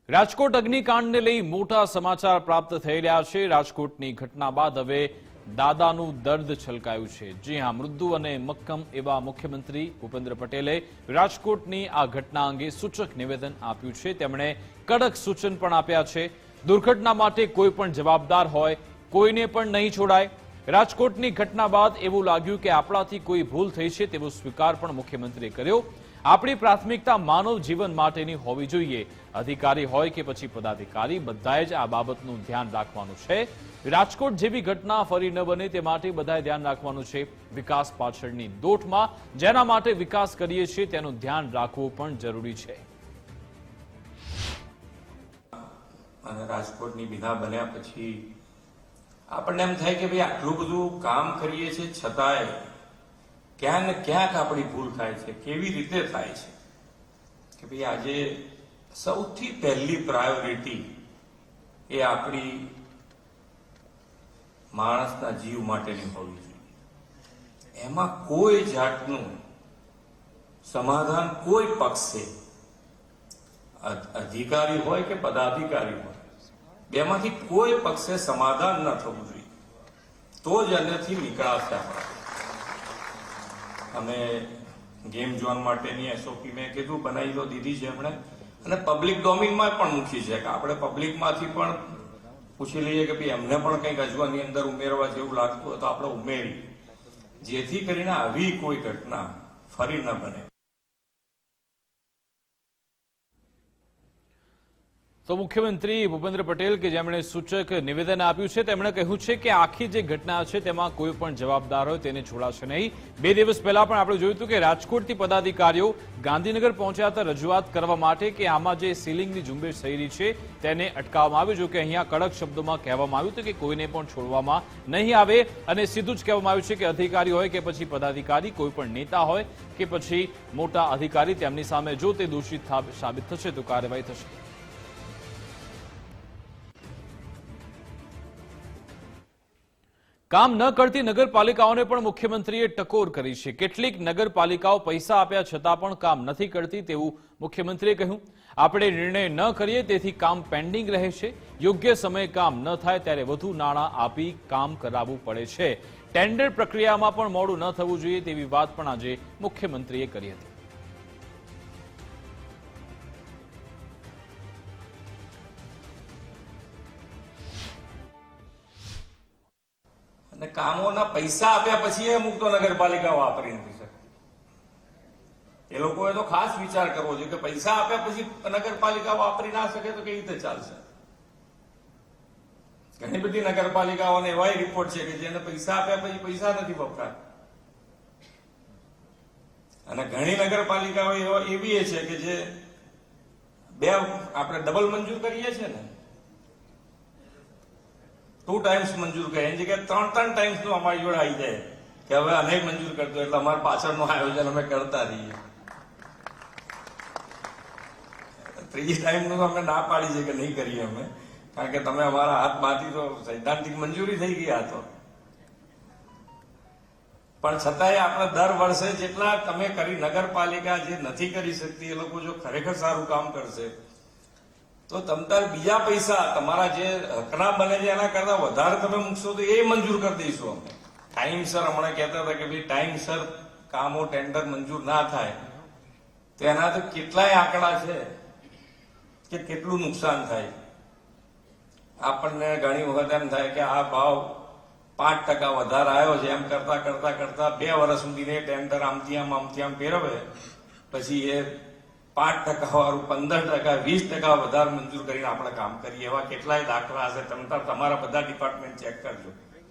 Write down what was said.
રાજકોટ અગ્નિકાંડને લઈ મોટા સમાચાર પ્રાપ્ત થઈ રહ્યા છે। રાજકોટની ઘટના બાદ હવે દાદાનું દર્દ છલકાયું છે। જી હા, મૃદુ અને મક્કમ એવા મુખ્યમંત્રી ભૂપેન્દ્ર પટેલે રાજકોટની આ ઘટના અંગે સૂચક નિવેદન આપ્યું છે। તેમણે કડક સૂચન પણ આપ્યા છે। દુર્ઘટના માટે કોઈ પણ જવાબદાર હોય કોઈને પણ નહીં છોડાય। રાજકોટની ઘટના બાદ એવું લાગ્યું કે આપણાથી કોઈ ભૂલ થઈ છે તેવો સ્વીકાર પણ મુખ્યમંત્રીએ કર્યો। આપણી પ્રાથમિકતા માનવ જીવન માટેની હોવી જોઈએ। અધિકારી હોય કે પછી પદાધિકારી, બધાએ જ આ બાબતનું ધ્યાન રાખવાનું છે। રાજકોટ જેવી ઘટના ફરી ન બને તે માટે બધાએ ધ્યાન રાખવાનું છે। વિકાસ પાછળની દોટમાં જેના માટે વિકાસ કરીએ છીએ તેનું ધ્યાન રાખવું પણ જરૂરી છે। અને રાજકોટની વિના બન્યા પછી આપણને એમ થાય કે ભાઈ આટલું બધું કામ કરીએ છીએ છતાંય ક્યાંક ને ક્યાંક આપણી ભૂલ થાય છે। કેવી રીતે થાય છે કે ભાઈ આજે સૌથી પહેલી પ્રાયોરિટી એ આપણી માણસના જીવ માટેની હોવી જોઈએ। એમાં કોઈ જાતનું સમાધાન કોઈ પક્ષે, અધિકારી હોય કે પદાધિકારી હોય, બેમાંથી કોઈ પક્ષે સમાધાન ન થવું જોઈએ, તો જ આનાથી નીકળાશે। અમે ગેમ ઝોન માટેની એસઓપી મેં કીધું બનાવી તો દીધી છે એમણે, અને પબ્લિક ડોમેનમાં પણ મૂકી છે કે આપણે પબ્લિકમાંથી પણ પૂછી લઈએ કે ભાઈ એમને પણ કંઈક અજવાની અંદર ઉમેરવા જેવું લાગતું હોય તો આપણે ઉમેરી, જેથી કરીને આવી કોઈ ઘટના ફરી ન બને। તો મુખ્યમંત્રી ભૂપેન્દ્ર પટેલ કે જેમણે સૂચક નિવેદન આપ્યું છે તેમણે કહ્યું છે કે આખી જે ઘટના છે તેમાં કોઈ પણ જવાબદાર હોય તેને છોડાશે નહીં। 2 દિવસ પહેલા પણ આપણે જોયું હતું કે રાજકોટથી પદાધિકારીઓ ગાંધીનગર પહોંચ્યા હતા રજૂઆત કરવા માટે કે આમાં જે સીલિંગની ઝુંબેશ થઈ રહી છે તેને અટકાવવામાં આવ્યું। જો કે અહીંયા કડક શબ્દોમાં કહેવામાં આવ્યું હતું કે કોઈને પણ છોડવામાં નહીં આવે અને સીધું જ કહેવામાં આવ્યું છે કે અધિકારી હોય કે પછી પદાધિકારી, કોઈ પણ નેતા હોય કે પછી મોટા અધિકારી, તેમની સામે જો તે દોષિત સાબિત થશે તો કાર્યવાહી થશે। કામ ન કરતી નગરપાલિકાઓને પણ મુખ્યમંત્રીએ ટકોર કરી છે। કેટલીક નગરપાલિકાઓ પૈસા આપ્યા છતાં પણ કામ નથી કરતી તેવું મુખ્યમંત્રીએ કહ્યું। આપણે નિર્ણય ન કરીએ તેથી કામ પેન્ડિંગ રહે છે। યોગ્ય સમયે કામ ન થાય ત્યારે વધુ નાણાં આપી કામ કરાવવું પડે છે। ટેન્ડર પ્રક્રિયામાં પણ મોડું ન થવું જોઈએ તેવી વાત પણ આજે મુખ્યમંત્રીએ કરી હતી। અને કામોના પૈસા આપ્યા પછી અમુક તો નગરપાલિકા વાપરી નથી શકતી। એ લોકોએ તો ખાસ વિચાર કરવો જોઈએ કે પૈસા આપ્યા પછી નગરપાલિકા વાપરી ના શકે તો કેવી રીતે ચાલશે। ઘણી બધી નગરપાલિકાઓને એવા રિપોર્ટ છે કે જેને પૈસા આપ્યા પછી પૈસા નથી વપરાતા। અને ઘણી નગરપાલિકાઓ એવી છે કે જે આપણે ડબલ મંજૂર કરીએ છીએ ને, 2 ટાઈમ્સ મંજૂર કરે એની જગ્યાએ 3 ટાઈમ્સ નું અમારી જોડે આવી જાય કે હવે અનેક મંજૂર કરતો, એટલે અમારા પાછળનું આયોજન અમે કરતા રહીએ। 3જી ટાઈમ નું અમે ના પાડી છે કે નહીં કરીએ અમે, કારણ કે તમે અમારા હાથમાંથી તો સૈદ્ધાંતિક મંજૂરી થઈ ગયા તો, પણ છતાંય આપણે દર વર્ષે જેટલા તમે કરી, નગરપાલિકા જે નથી કરી શકતી એ લોકો જો ખરેખર સારું કામ કરશે તો તમતાર બીજા પૈસા તમારા જે હકના બને છે એના કરતા વધારે તમે મૂકશો તો એ મંજૂર કરી દઈશું અમે ટાઈમસર। હમણાં કહેતા હતા કે ભાઈ ટાઈમસર કામો ટેન્ડર મંજૂર ના થાય તો એના તો કેટલાય આંકડા છે કે કેટલું નુકસાન થાય। આપણને ઘણી વખત એમ થાય કે આ ભાવ 5% વધારે આવ્યો છે, એમ કરતા કરતા કરતા 2 વર્ષ સુધી ટેન્ડર આમથી આમ ફેરવે, પછી એ 5% વાળું 15%, 20% વધારે મંજૂર કરીને આપણે કામ કરીએ। એવા કેટલાય દાખલા હશે, તમારા બધા ડિપાર્ટમેન્ટ ચેક કરજો।